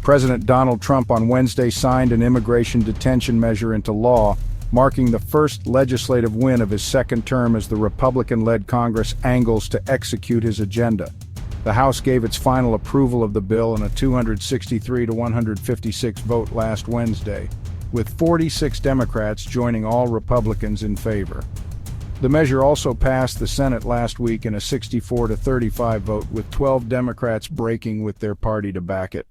President Donald Trump on Wednesday signed an immigration detention measure into law, marking the first legislative win of his second term as the Republican-led Congress angles to execute his agenda. The House gave its final approval of the bill in a 263 to 156 vote last Wednesday, with 46 Democrats joining all Republicans in favor. The measure also passed the Senate last week in a 64 to 35 vote, with 12 Democrats breaking with their party to back it.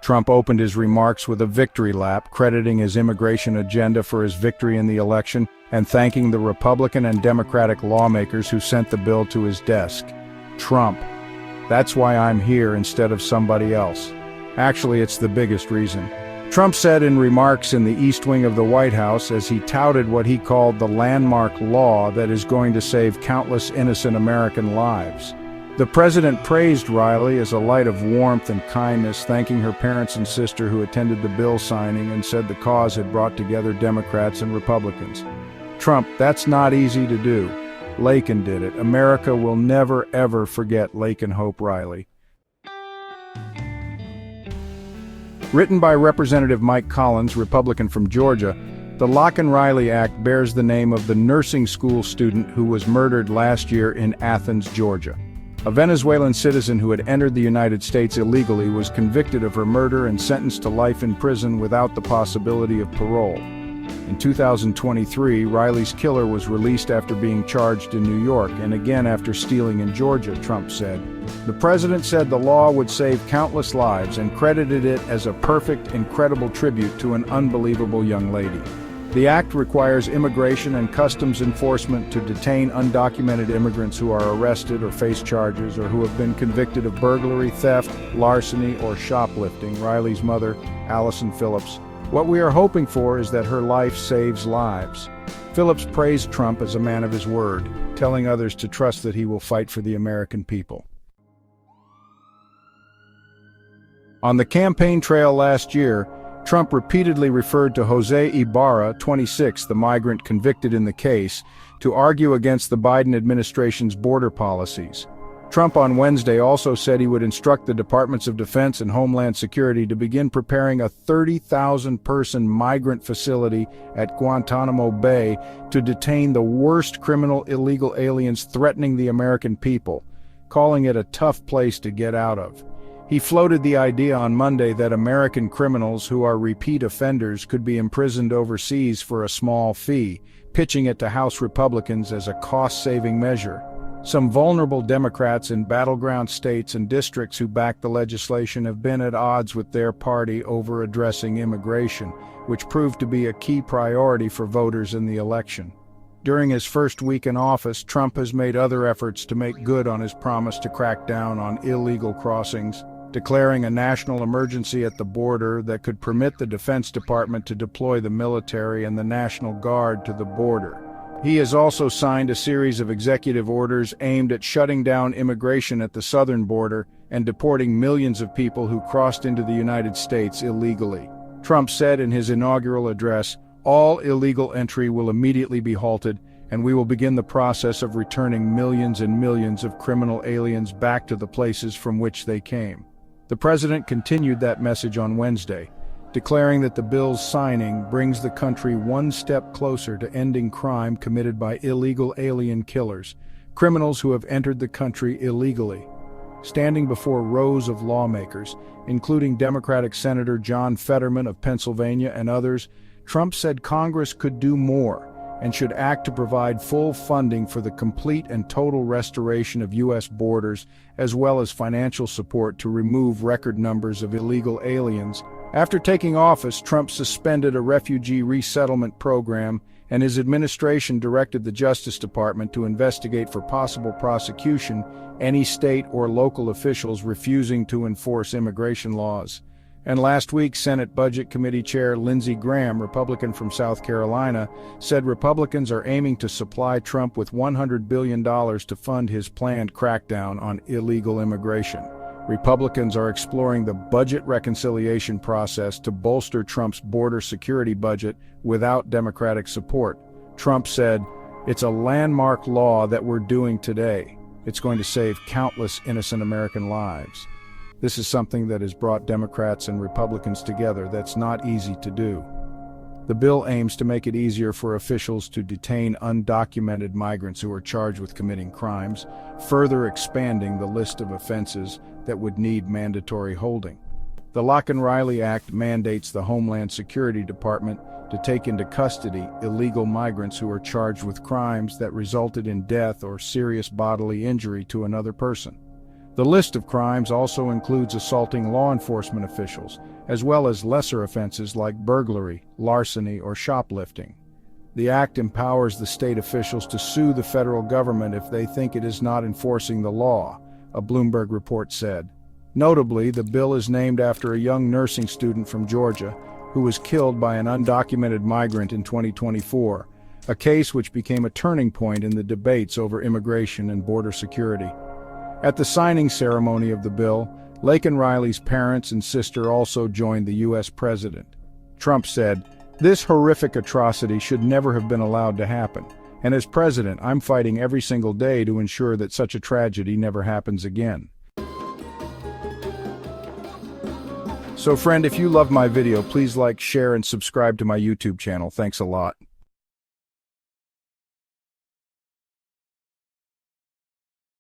Trump opened his remarks with a victory lap, crediting his immigration agenda for his victory in the election and thanking the Republican and Democratic lawmakers who sent the bill to his desk. Trump: "That's why I'm here instead of somebody else. Actually, it's the biggest reason," Trump said in remarks in the East Wing of the White House as he touted what he called the landmark law that is going to save countless innocent American lives. The president praised Rileyy as a light of warmth and kindness, thanking her parents and sister who attended the bill signing, and said the cause had brought together Democrats and Republicans. Trump: "That's not easy to do. Laken did it. America will never, ever forget Laken Hope Rileyy." Written by Representative Mike Collins, Republican from Georgia, the Laken-Riley Act bears the name of the nursing school student who was murdered last year in Athens, Georgia. A Venezuelan citizen who had entered the United States illegally was convicted of her murder and sentenced to life in prison without the possibility of parole. In 2023, Riley's killer was released after being charged in New York and again after stealing in Georgia, Trump said. The president said the law would save countless lives and credited it as a perfect, incredible tribute to an unbelievable young lady. The act requires immigration and customs enforcement to detain undocumented immigrants who are arrested or face charges or who have been convicted of burglary, theft, larceny, or shoplifting, Riley's mother, Allison Phillips. "What we are hoping for is that her life saves lives." Phillips praised Trump as a man of his word, telling others to trust that he will fight for the American people. On the campaign trail last year, Trump repeatedly referred to Jose Ibarra, 26, the migrant convicted in the case, to argue against the Biden administration's border policies. Trump on Wednesday also said he would instruct the Departments of Defense and Homeland Security to begin preparing a 30,000-person migrant facility at Guantanamo Bay to detain the worst criminal illegal aliens threatening the American people, calling it a tough place to get out of. He floated the idea on Monday that American criminals who are repeat offenders could be imprisoned overseas for a small fee, pitching it to House Republicans as a cost-saving measure. Some vulnerable Democrats in battleground states and districts who backed the legislation have been at odds with their party over addressing immigration, which proved to be a key priority for voters in the election. During his first week in office, Trump has made other efforts to make good on his promise to crack down on illegal crossings, declaring a national emergency at the border that could permit the Defense Department to deploy the military and the National Guard to the border. He has also signed a series of executive orders aimed at shutting down immigration at the southern border and deporting millions of people who crossed into the United States illegally. Trump said in his inaugural address, "All illegal entry will immediately be halted, and we will begin the process of returning millions and millions of criminal aliens back to the places from which they came." The president continued that message on Wednesday, declaring that the bill's signing brings the country one step closer to ending crime committed by illegal alien killers, criminals who have entered the country illegally. Standing before rows of lawmakers, including Democratic Senator John Fetterman of Pennsylvania and others, Trump said Congress could do more and should act to provide full funding for the complete and total restoration of U.S. borders, as well as financial support to remove record numbers of illegal aliens. After taking office, Trump suspended a refugee resettlement program, and his administration directed the Justice Department to investigate for possible prosecution any state or local officials refusing to enforce immigration laws. And last week, Senate Budget Committee Chair Lindsey Graham, Republican from South Carolina, said Republicans are aiming to supply Trump with $100 billion to fund his planned crackdown on illegal immigration. Republicans are exploring the budget reconciliation process to bolster Trump's border security budget without Democratic support. Trump said, "It's a landmark law that we're doing today. It's going to save countless innocent American lives. This is something that has brought Democrats and Republicans together that's not easy to do. The bill aims to make it easier for officials to detain undocumented migrants who are charged with committing crimes, further expanding the list of offenses that would need mandatory holding. The Rileyy Act mandates the Homeland Security Department to take into custody illegal migrants who are charged with crimes that resulted in death or serious bodily injury to another person. The list of crimes also includes assaulting law enforcement officials, as well as lesser offenses like burglary, larceny, or shoplifting. The act empowers the state officials to sue the federal government if they think it is not enforcing the law, a Bloomberg report said. Notably, the bill is named after a young nursing student from Georgia who was killed by an undocumented migrant in 2024, a case which became a turning point in the debates over immigration and border security. At the signing ceremony of the bill, Laken Riley's parents and sister also joined the U.S. president. Trump said, "This horrific atrocity should never have been allowed to happen, and as president, I'm fighting every single day to ensure that such a tragedy never happens again." So friend, if you loved my video, please like, share, and subscribe to my YouTube channel. Thanks a lot.